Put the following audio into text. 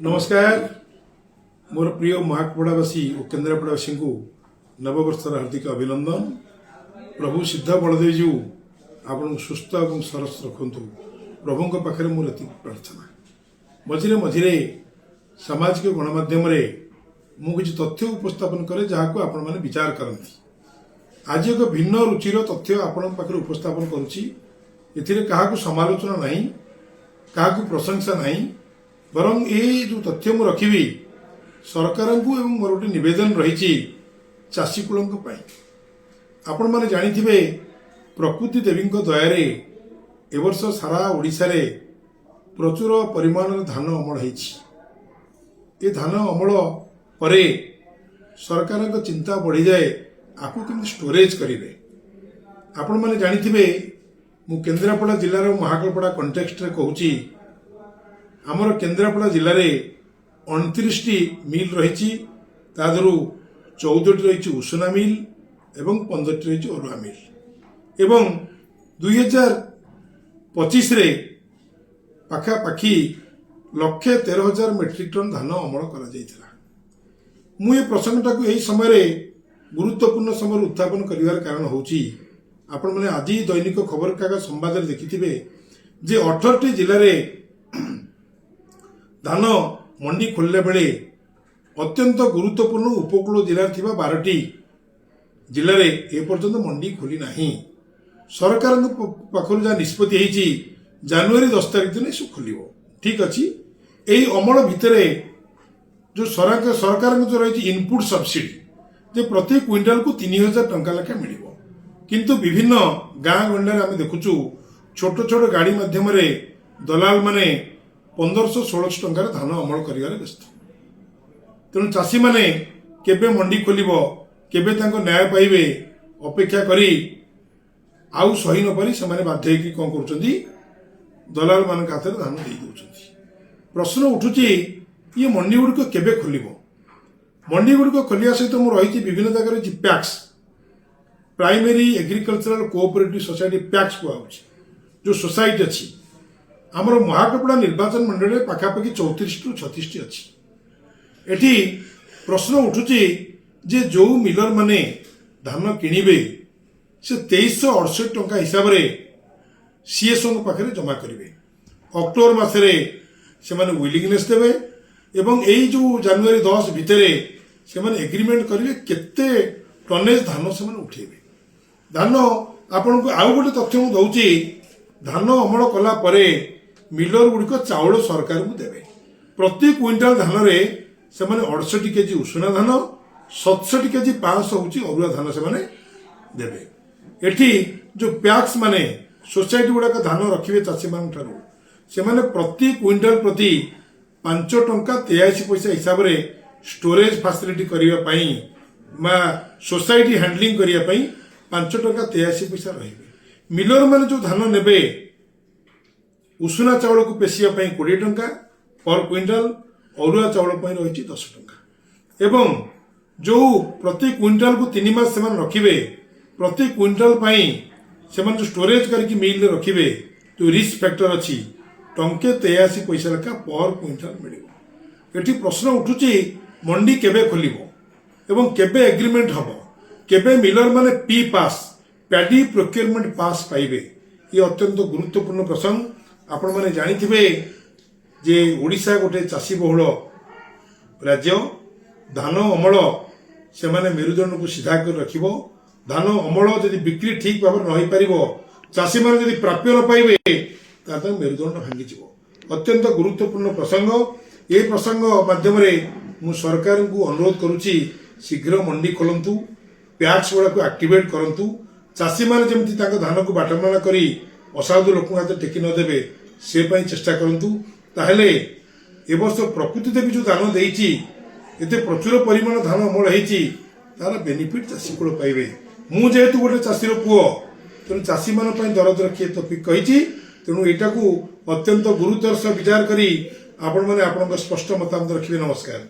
नमस्कार मोर प्रिय महाकपड़ावासी और केन्द्रापड़ावासी को नववर्षर हार्दिक अभिनंदन। प्रभु सिद्ध बलदेव जी आपण सुस्थ और सरस रखु प्रभु पाखे मोर प्रार्थना। मझे मझे सामाजिक गणमाध्यम मुझे तथ्य उपस्थापन करे जहाँ को आपण मैंने विचार करती। आज एक भिन्न रुचिर तथ्य आपण पाखे उपस्थापन करुच्ची। क्या समालोचना नहीं, क्या प्रशंसा नहीं, बरं ये जो तथ्य मु रखी सरकार को एवं मोर गोटे नवेदन रही चाषीकूल आपण मैंने जानी प्रकृति देवी दया ए वर्ष सारा ओडिशा रे प्रचुर परिमाण धान अमल होती। धान अमल पर सरकार को चिंता बढ़ी जाए आपको केमती स्टोरेज करेंगे। आपण मैंने जानी मु केन्द्रापड़ा जिलार महाकलपड़ा कंटेक्स्ट रे कहूची आमर केन्द्रापड़ा जिले में 29 मिल रही। 14 रही उषुना मिल एवं 15 रही अरुआ मिल एवं 2025 रे पाखापाखि 1,13,000 मेट्रिक टन धान अमल करा। मु ये प्रसंगटा को यही समय गुरुत्वपूर्ण समय उत्थापन करिवार कारण होची आपण माने आज दैनिक खबर कागज संवाद देखिथिबे जे 18 जिले में धान मंडी खोलने बेले अत्यंत गुरुत्वपूर्ण उपकूल जिले 12टी जिले में एपर्यंत मंडी खोली नहीं। सरकार पाखर जहाँ निष्पत्ति होती जनवरी 10 तारिख दिन सब खोल ठीक अच्छी। यही अमल भितर जो सरकार जो रही इनपुट सब्सिडी जे प्रति क्विंटाल को 3,000 टंका लेखा मिल किंतु विभिन्न गाँ गंडे आम देखुचु छोट छोट गाड़ी मध्यम दलाल माने 1500-1600 टंकार धान अमल करिवारे व्यस्त। तेणु चाषी माने केबे मंडी खोलिब केबे तांको न्याय पाइबे अपेक्षा करी आउ सही न पारी से बाध्य होकर कौन करुछंती दलाल मान हाथ में धान दे दउछंती। प्रश्न उठुची ये मंडी गुड़िक केबे खोलिब। मंडी गुड़िक खोलिया सहित मु रही विभिन्न जगह रही PACS primary agricultural cooperative society PACS कहूँ जो सोसाइटी अच्छी आमर महाकपड़ा निर्वाचन मंडल पाखापाखि 34 ରୁ 36 अच्छी। एठी प्रश्न उठुची जे जो मिलर माने धान किणिबे से 2368 टंका हिसाब रे सीएसओ पाखे जमा करेंगे। अक्टोबर मासरे से माने विलिंगनेस देवे एवं यही जो जनवरी 10 भितर से माने एग्रीमेंट करेंगे केते टनेज धान से माने उठेबे। धान आपन को आउ गोटे तथ्य मु दउची धान अमल कला परे मिलर गुड़िक चाउल सरकार को देवे। प्रति क्विंटाल धान रे से माने 68 केजी उषुना धान 67 केजी 500 होची अरुआ धान से माने देवे। एठी जो पैक्स माने सोसाइटी गुड़ाक धान रखिबे चाषी मान ठारू से माने प्रति क्विंटाल प्रति 5 टंका 83 पैसा हिसाब रे स्टोरेज फैसिलिटी करिवा पई मा सोसाइटी हैंडलिंग करिया पई 5 टंका 83 पैसा रहिबे। मिलर माने जो धान नेबे उषुना चाउल को पेशिया 20 टंका पर क्विंटाल अरुआ चाउल रही 10 टंका एवं जो प्रति क्विंटाल को 3 मास से रखिबे प्रति क्विंटाल से जो स्टोरेज करके मिल रखिबे जो रिस्क फैक्टर अच्छी टंके 83 पैसा लेखा पर क्विंटाल मिल। एठी प्रश्न उठुची मंडी केबे खोलिबो एवं केबे एग्रीमेंट हबो केबे मिलर माने पी पास पैडी प्रोक्योरमेंट पास पाइबे। ये अत्यंत गुरुत्वपूर्ण प्रसंग। आपण माने जानिथिबे जे ओडिशा गोटे चाषी बहुल राज्य। धान अमल से माने मेरुदंड को सीधा कर रखिबो। धान अमल यदि बिक्री ठीक भाव न पारिबो चाषी माने यदि प्राप्य न पाइबे तार मेरुदंड भांगी जिवो। अत्यंत गुरुत्वपूर्ण प्रसंग। ये प्रसंग माध्यम मु सरकार को अनुरोध करुच्ची शीघ्र मंडी खोलंतु पैक्स गुड़ा को एक्टिवेट करंतु। चाषी माने जेमती तांको धान को बाटमाला करी असाधु लोक हाथ टेकी नदेवे से चेष्टा करंतु। ताहले ए वर्ष प्रकृति देवी जो धान देइची एते प्रचुर परिमाण धान अमल होइची तार बेनिफिट चाषी को पाइबे। मु जेहेतु गोटे चाषीर पुओ तेणु चाषी मान दरद रखिए टपिक कही तेणु एटा को अत्यंत गुरुतर सह विचार करी आपण माने आपण स्पष्ट मतामत रखिबे। नमस्कार।